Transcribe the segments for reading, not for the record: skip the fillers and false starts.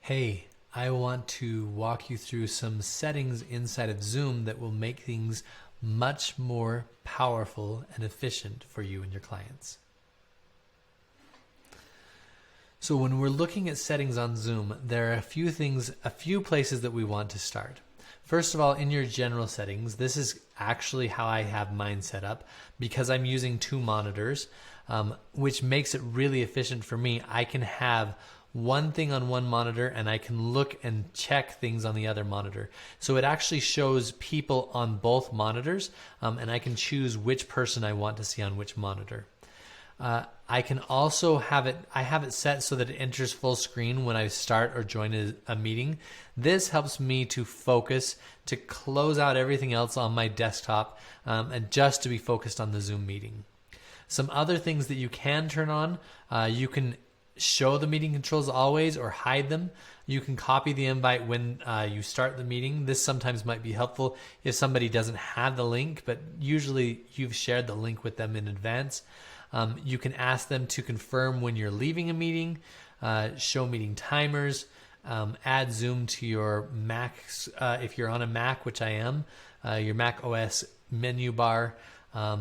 Hey, I want to walk you through some settings inside of Zoom that will make things much more powerful and efficient for you and your clients. So when we're looking at settings on Zoom, there are a few places that we want to start. First of all, in your general settings, this is actually how I have mine set up because I'm using two monitors, which makes it really efficient for me. I can have one thing on one monitor and I can look and check things on the other monitor. So it actually shows people on both monitors, and I can choose which person I want to see on which monitor. I can also have it set so that it enters full screen when I start or join a meeting. This helps me to focus, to close out everything else on my desktop, and just to be focused on the Zoom meeting. Some other things that you can turn on, you can show the meeting controls always or hide them. You can copy the invite when you start the meeting. This sometimes might be helpful if somebody doesn't have the link, but usually you've shared the link with them in advance. You can ask them to confirm when you're leaving a meeting, show meeting timers, add Zoom to your Mac, if you're on a Mac, which I am, your Mac OS menu bar,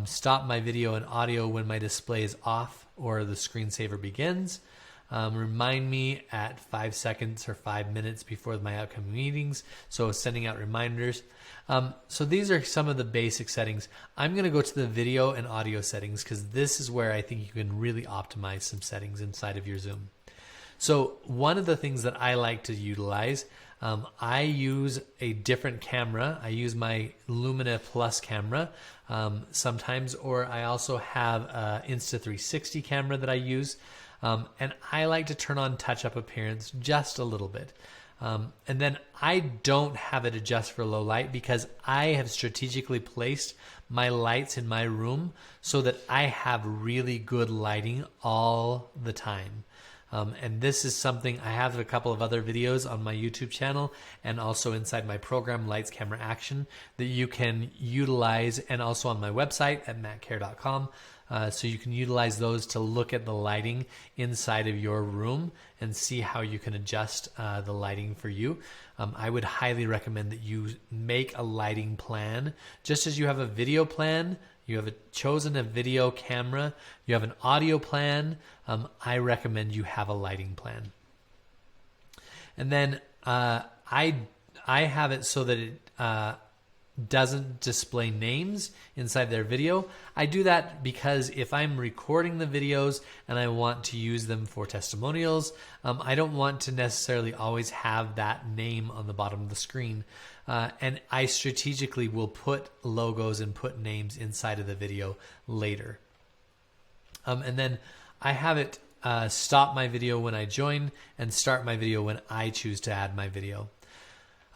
stop my video and audio when my display is off or the screensaver begins. Remind me at 5 seconds or 5 minutes before my upcoming meetings. So sending out reminders. So these are some of the basic settings. I'm going to go to the video and audio settings because this is where I think you can really optimize some settings inside of your Zoom. So one of the things that I like to utilize, I use a different camera. I use my Lumina Plus camera sometimes, or I also have an Insta360 camera that I use. And I like to turn on touch-up appearance just a little bit. And then I don't have it adjust for low light because I have strategically placed my lights in my room so that I have really good lighting all the time. And this is something, I have a couple of other videos on my YouTube channel and also inside my program, Lights, Camera, Action, that you can utilize, and also on my website at mattcare.com. So you can utilize those to look at the lighting inside of your room and see how you can adjust the lighting for you. I would highly recommend that you make a lighting plan. Just as you have a video plan, you have chosen a video camera, you have an audio plan, I recommend you have a lighting plan. And then I have it so that it doesn't display names inside their video. I do that because if I'm recording the videos and I want to use them for testimonials, I don't want to necessarily always have that name on the bottom of the screen. And I strategically will put logos and put names inside of the video later. And then I have it stop my video when I join and start my video when I choose to add my video.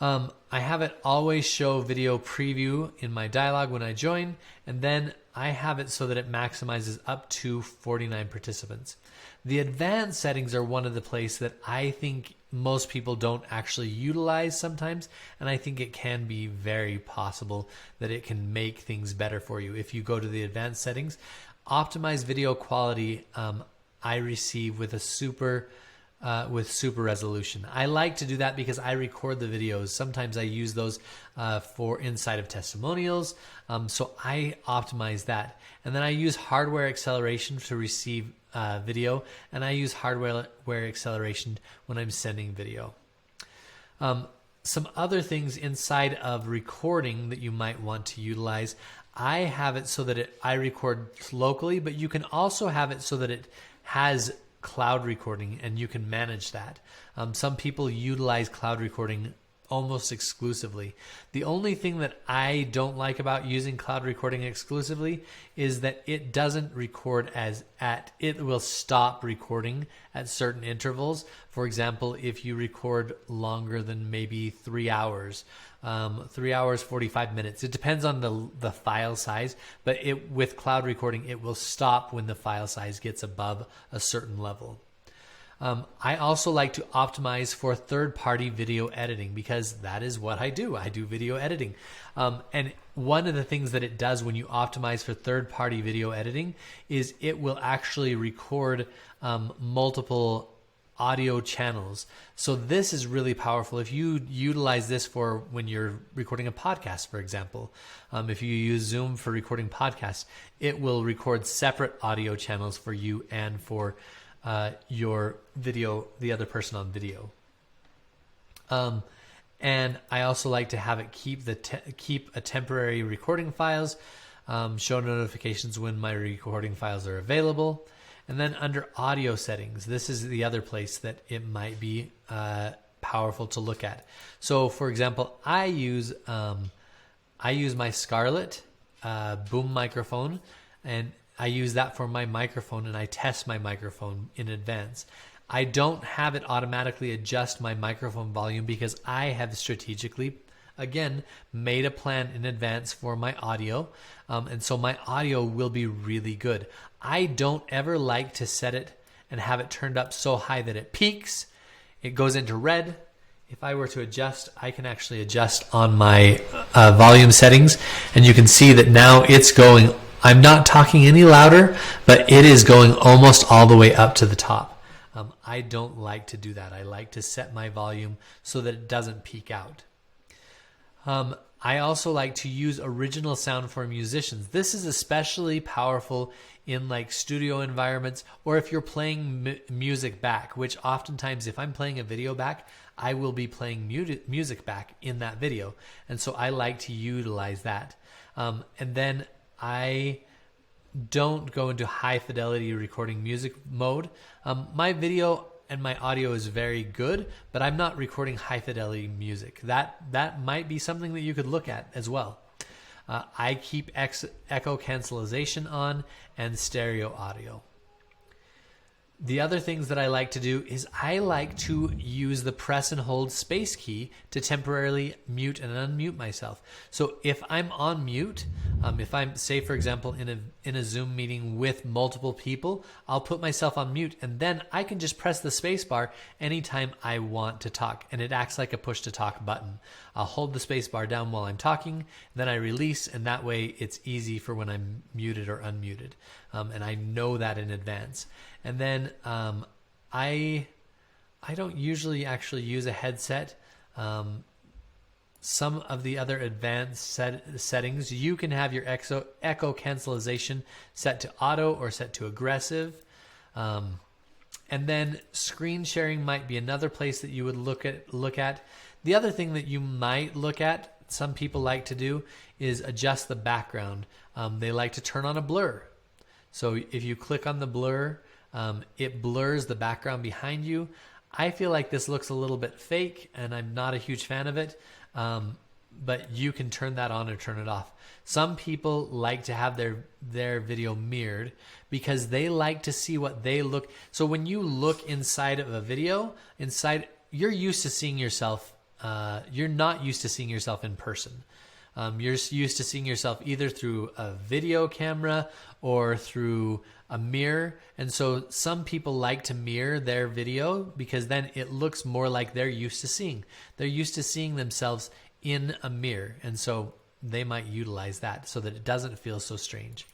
I have it always show video preview in my dialog when I join, and then I have it so that it maximizes up to 49 participants. The advanced settings are one of the places that I think most people don't actually utilize sometimes, and I think it can be very possible that it can make things better for you. If you go to the advanced settings, optimize video quality, I receive with a super resolution. I like to do that because I record the videos. Sometimes I use those for inside of testimonials. So I optimize that. And then I use hardware acceleration to receive video, and I use hardware acceleration when I'm sending video. Some other things inside of recording that you might want to utilize, I have it so that I record locally, but you can also have it so that it has cloud recording, and you can manage that. Some people utilize cloud recording almost exclusively. The only thing that I don't like about using cloud recording exclusively is that it doesn't record it will stop recording at certain intervals. For example, if you record longer than maybe 3 hours, 3 hours, 45 minutes. It depends on the file size, but with cloud recording, it will stop when the file size gets above a certain level. I also like to optimize for third-party video editing because that is what I do. I do video editing. And one of the things that it does when you optimize for third-party video editing is it will actually record multiple audio channels. So this is really powerful. If you utilize this for when you're recording a podcast, for example, if you use Zoom for recording podcasts, it will record separate audio channels for you and for your video, the other person on video. And I also like to have it keep a temporary recording files, show notifications when my recording files are available. And then under audio settings, this is the other place that it might be powerful to look at. So for example, I use my Scarlett boom microphone, and I use that for my microphone, and I test my microphone in advance. I don't have it automatically adjust my microphone volume because I have strategically, again, made a plan in advance for my audio. And so my audio will be really good. I don't ever like to set it and have it turned up so high that it peaks. It goes into red. If I were to adjust, I can actually adjust on my volume settings. And you can see that now it's going, I'm not talking any louder, but it is going almost all the way up to the top. I don't like to do that. I like to set my volume so that it doesn't peak out. I also like to use original sound for musicians. This is especially powerful in like studio environments, or if you're playing music back, which oftentimes if I'm playing a video back, I will be playing music back in that video. And so I like to utilize that. And then I don't go into high fidelity recording music mode. My video and my audio is very good, but I'm not recording high fidelity music. That might be something that you could look at as well. I keep echo cancellation on and stereo audio. The other things that I like to do is I like to use the press and hold space key to temporarily mute and unmute myself. So if I'm on mute, if I'm, say for example, in a Zoom meeting with multiple people, I'll put myself on mute, and then I can just press the space bar anytime I want to talk, and it acts like a push to talk button. I'll hold the space bar down while I'm talking, then I release, and that way it's easy for when I'm muted or unmuted. And I know that in advance. And then I don't usually actually use a headset. Some of the other advanced settings, you can have your echo cancellation set to auto or set to aggressive. And then screen sharing might be another place that you would look at. The other thing that you might look at, some people like to do, is adjust the background. They like to turn on a blur. So if you click on the blur, it blurs the background behind you. I feel like this looks a little bit fake, and I'm not a huge fan of it, but you can turn that on or turn it off. Some people like to have their video mirrored because they like to see what they look. So when you look inside of a video, you're used to seeing yourself. You're not used to seeing yourself in person. You're used to seeing yourself either through a video camera or through a mirror. And so some people like to mirror their video because then it looks more like they're used to seeing. They're used to seeing themselves in a mirror. And so they might utilize that so that it doesn't feel so strange.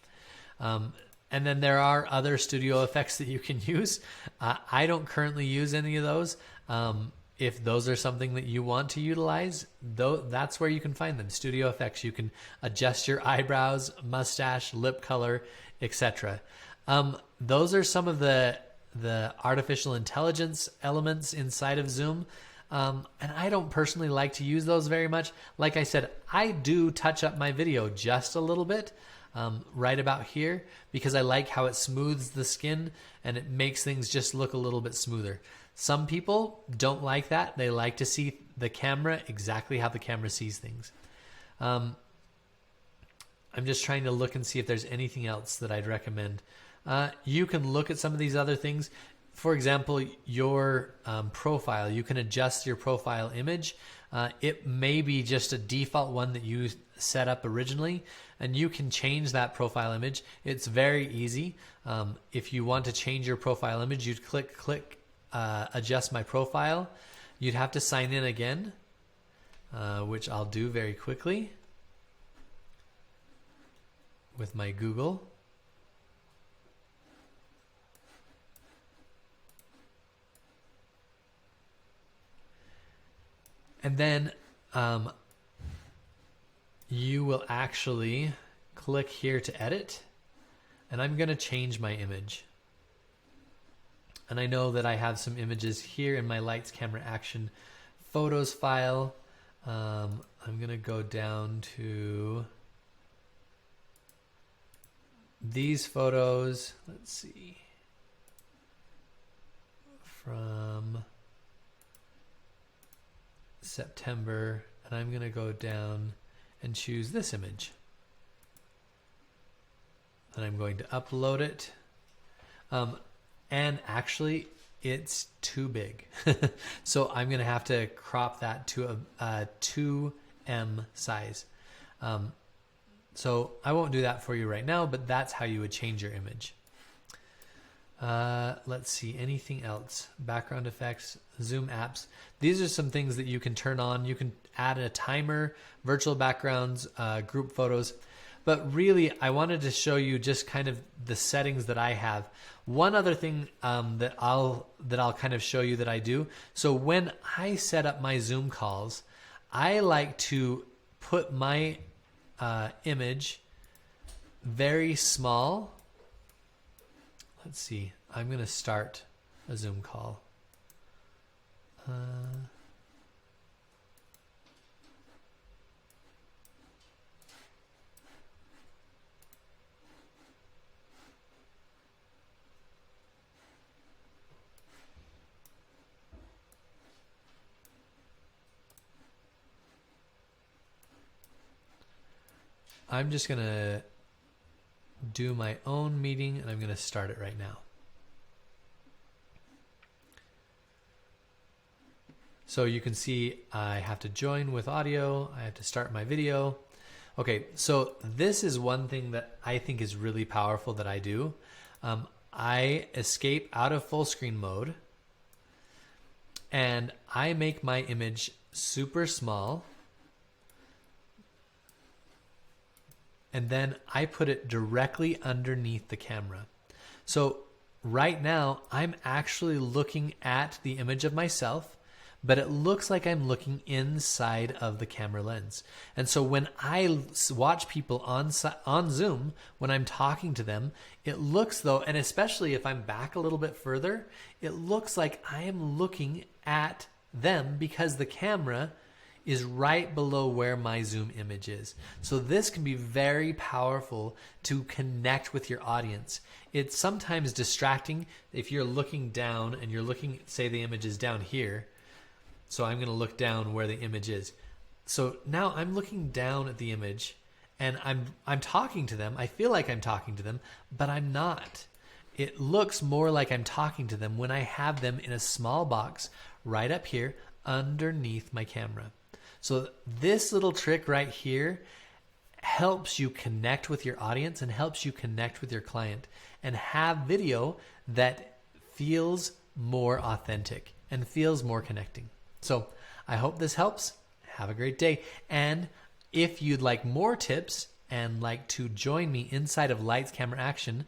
And then there are other studio effects that you can use. I don't currently use any of those. If those are something that you want to utilize, that's where you can find them. Studio effects. You can adjust your eyebrows, mustache, lip color, etc. Those are some of the artificial intelligence elements inside of Zoom. And I don't personally like to use those very much. Like I said, I do touch up my video just a little bit right about here because I like how it smooths the skin and it makes things just look a little bit smoother. Some people don't like that. They like to see the camera exactly how the camera sees things. I'm just trying to look and see if there's anything else that I'd recommend. You can look at some of these other things. For example, your profile. You can adjust your profile image. It may be just a default one that you set up originally, and you can change that profile image. It's very easy. If you want to change your profile image, you'd click adjust my profile. You'd have to sign in again, which I'll do very quickly with my Google. And then you will actually click here to edit, and I'm going to change my image. And I know that I have some images here in my Lights Camera Action photos file. I'm going to go down to these photos. Let's see. From September, and I'm going to go down and choose this image. And I'm going to upload it. And actually, it's too big. So I'm going to have to crop that to a 2M size. So I won't do that for you right now, but that's how you would change your image. Let's see, anything else? Background effects, zoom apps. These are some things that you can turn on. You can add a timer, virtual backgrounds, group photos. But really, I wanted to show you just kind of the settings that I have. One other thing that I'll kind of show you that I do. So when I set up my Zoom calls, I like to put my image very small. Let's see. I'm going to start a Zoom call. I'm just going to do my own meeting, and I'm going to start it right now. So you can see I have to join with audio. I have to start my video. Okay, so this is one thing that I think is really powerful that I do. I escape out of full screen mode, and I make my image super small. And then I put it directly underneath the camera. So right now, I'm actually looking at the image of myself, but it looks like I'm looking inside of the camera lens. And so when I watch people on Zoom, when I'm talking to them, it looks though, and especially if I'm back a little bit further, it looks like I am looking at them because the camera is right below where my Zoom image is. So this can be very powerful to connect with your audience. It's sometimes distracting if you're looking down and you're looking, say the image is down here. So I'm going to look down where the image is. So now I'm looking down at the image and I'm talking to them. I feel like I'm talking to them, but I'm not. It looks more like I'm talking to them when I have them in a small box right up here underneath my camera. So this little trick right here helps you connect with your audience and helps you connect with your client and have video that feels more authentic and feels more connecting. So I hope this helps. Have a great day. And if you'd like more tips and like to join me inside of Lights Camera Action,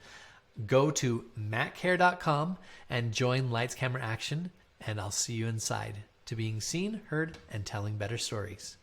go to mattcare.com and join Lights Camera Action, and I'll see you inside to being seen, heard, and telling better stories.